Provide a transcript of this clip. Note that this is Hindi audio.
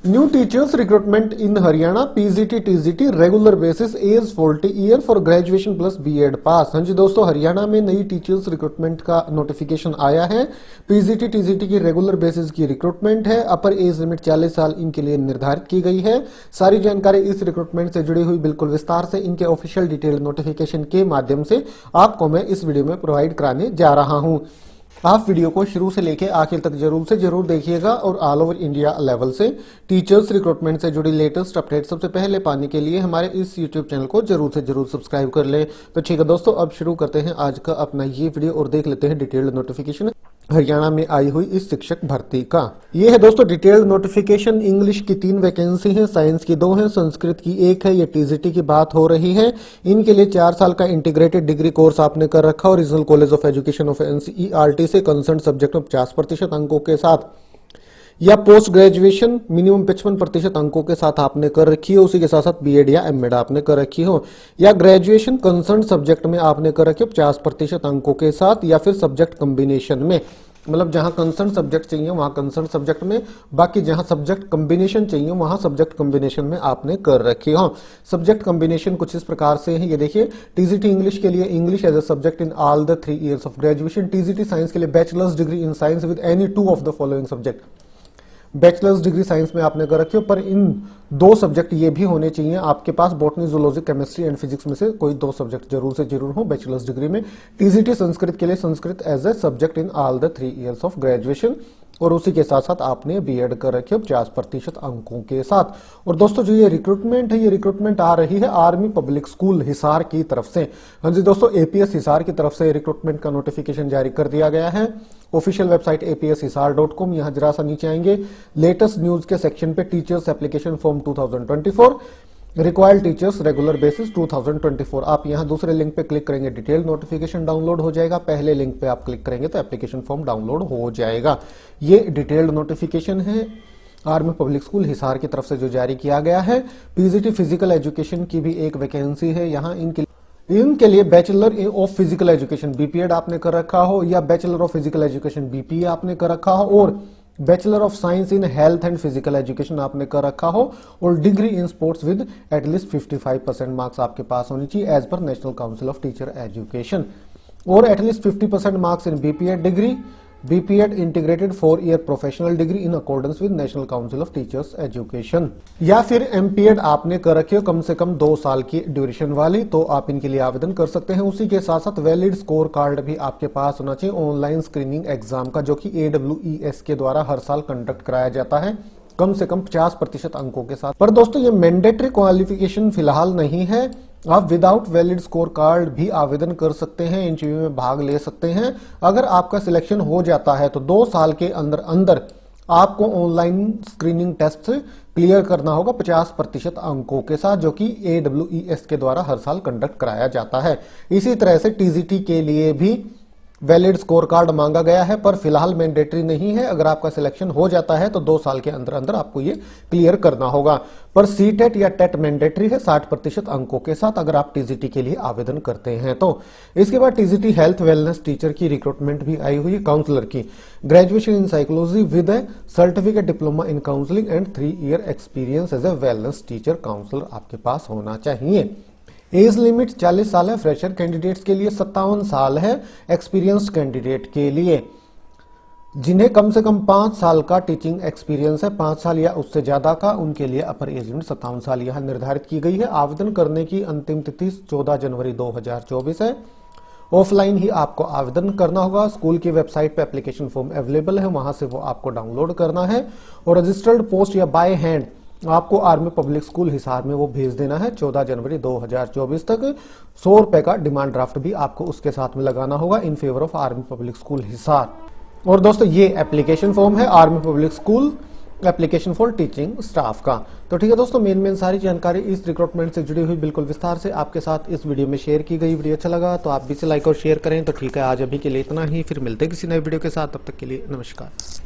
New teachers recruitment in Haryana PGT TGT regular basis age 40 year for graduation plus BEd pass. हाँ जी दोस्तों, हरियाणा में नई टीचर्स रिक्रूटमेंट का नोटिफिकेशन आया है। पीजीटी टीजीटी की रेगुलर बेसिस की रिक्रूटमेंट है। अपर एज लिमिट 40 साल इनके लिए निर्धारित की गई है। सारी जानकारी इस रिक्रूटमेंट से जुड़ी हुई बिल्कुल विस्तार से इनके ऑफिशियल डिटेल नोटिफिकेशन के माध्यम से आपको मैं इस वीडियो में प्रोवाइड कराने जा रहा हूँ। आप वीडियो को शुरू से लेकर आखिर तक जरूर से जरूर देखिएगा और ऑल ओवर इंडिया लेवल से टीचर्स रिक्रूटमेंट से जुड़ी लेटेस्ट अपडेट सबसे पहले पाने के लिए हमारे इस यूट्यूब चैनल को जरूर से जरूर सब्सक्राइब कर लें। तो ठीक है दोस्तों, अब शुरू करते हैं आज का अपना ये वीडियो और देख लेते हैं डिटेल्ड नोटिफिकेशन हरियाणा में आई हुई इस शिक्षक भर्ती का। ये है दोस्तों डिटेल्ड नोटिफिकेशन। इंग्लिश की 3 वैकेंसी है, साइंस की 2 है, संस्कृत की 1 है। ये टीजीटी की बात हो रही है। इनके लिए 4 साल का इंटीग्रेटेड डिग्री कोर्स आपने कर रखा और regional college of education of NCERT से कंसर्न सब्जेक्ट में 50% अंकों के साथ या पोस्ट ग्रेजुएशन मिनिमम 55% अंकों के साथ आपने कर रखी हो, उसी के साथ साथ बीएड या एमएड आपने कर रखी हो, या ग्रेजुएशन कंसर्न सब्जेक्ट में आपने कर रखी हो 50% अंकों के साथ, या फिर सब्जेक्ट कॉम्बिनेशन में, मतलब जहां कंसर्न सब्जेक्ट चाहिए वहां कंसर्न सब्जेक्ट में, बाकी जहां सब्जेक्ट कॉम्बिनेशन चाहिए वहां सब्जेक्ट कॉम्बिनेशन में आपने कर रखी हो। सब्जेक्ट कॉम्बिनेशन कुछ इस प्रकार से है, ये देखिए। टीजीटी इंग्लिश के लिए English as a subject in all the 3 years of graduation. TGT science के लिए bachelor's degree in science with any 2 of the following subject. Bachelor's degree science में आपने कर रखी हो, पर इन 2 सब्जेक्ट ये भी होने चाहिए आपके पास, botany zoology chemistry and physics में से कोई 2 सब्जेक्ट जरूर से जरूर हो बैचलर्स डिग्री में। टीजीटी संस्कृत के लिए Sanskrit as a subject in all the 3 years of graduation, और उसी के साथ साथ आपने बीएड कर रखी हो 50% अंकों के साथ। और दोस्तों जो ये रिक्रूटमेंट है, ये रिक्रूटमेंट आ रही है आर्मी पब्लिक स्कूल हिसार की तरफ से। हाँ जी दोस्तों, एपीएस हिसार की तरफ से रिक्रूटमेंट का नोटिफिकेशन जारी कर दिया गया है। Official website apshisar.com। यहां जरा सा नीचे आएंगे, लेटेस्ट न्यूज के सेक्शन पे teachers application form 2024 required teachers regular basis 2024। आप यहां दूसरे लिंक पे क्लिक करेंगे, डिटेल नोटिफिकेशन डाउनलोड हो जाएगा। पहले लिंक पे आप क्लिक करेंगे तो एप्लीकेशन फॉर्म डाउनलोड हो जाएगा। ये डिटेल्ड नोटिफिकेशन है आर्मी पब्लिक स्कूल हिसार की तरफ से जो जारी किया गया है। पीजीटी फिजिकल एजुकेशन की भी एक वैकेंसी है यहाँ। इनके लिए bachelor of physical education BPEd आपने कर रखा हो, या bachelor of physical education BPA आपने कर रखा हो, और bachelor of science in health and physical education आपने कर रखा हो, और degree in sports with at least 55% marks आपके पास होनी चाहिए as per national council of teacher education, और at least 50% marks in BPEd degree, BPEd integrated 4 year professional degree in accordance with national council of teachers education, या फिर एमपीएड आपने कर रखी हो कम से कम 2 साल की ड्यूरेशन वाली, तो आप इनके लिए आवेदन कर सकते हैं। उसी के साथ साथ वैलिड स्कोर कार्ड भी आपके पास होना चाहिए ऑनलाइन स्क्रीनिंग एग्जाम का, जो कि AWES के द्वारा हर साल कंडक्ट कराया जाता है कम से कम 50% अंकों के साथ। पर दोस्तों ये मैंडेटरी क्वालिफिकेशन फिलहाल नहीं है। आप विदाउट वैलिड स्कोर कार्ड भी आवेदन कर सकते हैं, इंटरव्यू में भाग ले सकते हैं। अगर आपका सिलेक्शन हो जाता है तो 2 साल के अंदर अंदर आपको ऑनलाइन स्क्रीनिंग टेस्ट क्लियर करना होगा 50% अंकों के साथ, जो कि AWES के द्वारा हर साल कंडक्ट कराया जाता है। इसी तरह से टीजीटी के लिए भी वैलिड स्कोर कार्ड मांगा गया है, पर फिलहाल मैंडेटरी नहीं है। अगर आपका सिलेक्शन हो जाता है तो 2 साल के अंदर अंदर आपको ये क्लियर करना होगा। पर सीटेट या टेट मैंडेटरी है 60% अंकों के साथ अगर आप टीजीटी के लिए आवेदन करते हैं तो। इसके बाद टीजीटी हेल्थ वेलनेस टीचर की रिक्रूटमेंट भी आई हुई है, काउंसलर की। Graduation in psychology with a certificate diploma in counselling and 3 year experience as a wellness teacher counsellor आपके पास होना चाहिए। एज लिमिट 40 साल है फ्रेशर कैंडिडेट्स के लिए, 57 साल है एक्सपीरियंस्ड कैंडिडेट के लिए। जिन्हें कम से कम 5 साल का टीचिंग एक्सपीरियंस है, 5 साल या उससे ज्यादा का, उनके लिए अपर एज लिमिट 57 साल यहां निर्धारित की गई है। आवेदन करने की अंतिम तिथि 14 जनवरी 2024 है। ऑफलाइन ही आपको आवेदन करना होगा। स्कूल की वेबसाइट पे एप्लीकेशन फॉर्म अवेलेबल है, वहां से वो आपको डाउनलोड करना है, और रजिस्टर्ड पोस्ट या बाय हैंड आपको आर्मी पब्लिक स्कूल हिसार में वो भेज देना है 14 जनवरी 2024 तक। 100 रुपए का डिमांड ड्राफ्ट भी आपको उसके साथ में लगाना होगा in favour of army public school Hisar. और दोस्तों ये एप्लीकेशन फॉर्म है army public school application for teaching staff का। तो ठीक है दोस्तों, मेन सारी जानकारी इस रिक्रूटमेंट से जुड़ी हुई बिल्कुल विस्तार से आपके साथ इस वीडियो में शेयर की गई। वीडियो अच्छा लगा तो आप भी इसे लाइक और शेयर करें। तो ठीक है, आज अभी के लिए इतना ही, फिर मिलते हैं किसी नए वीडियो के साथ। तब तक के लिए नमस्कार।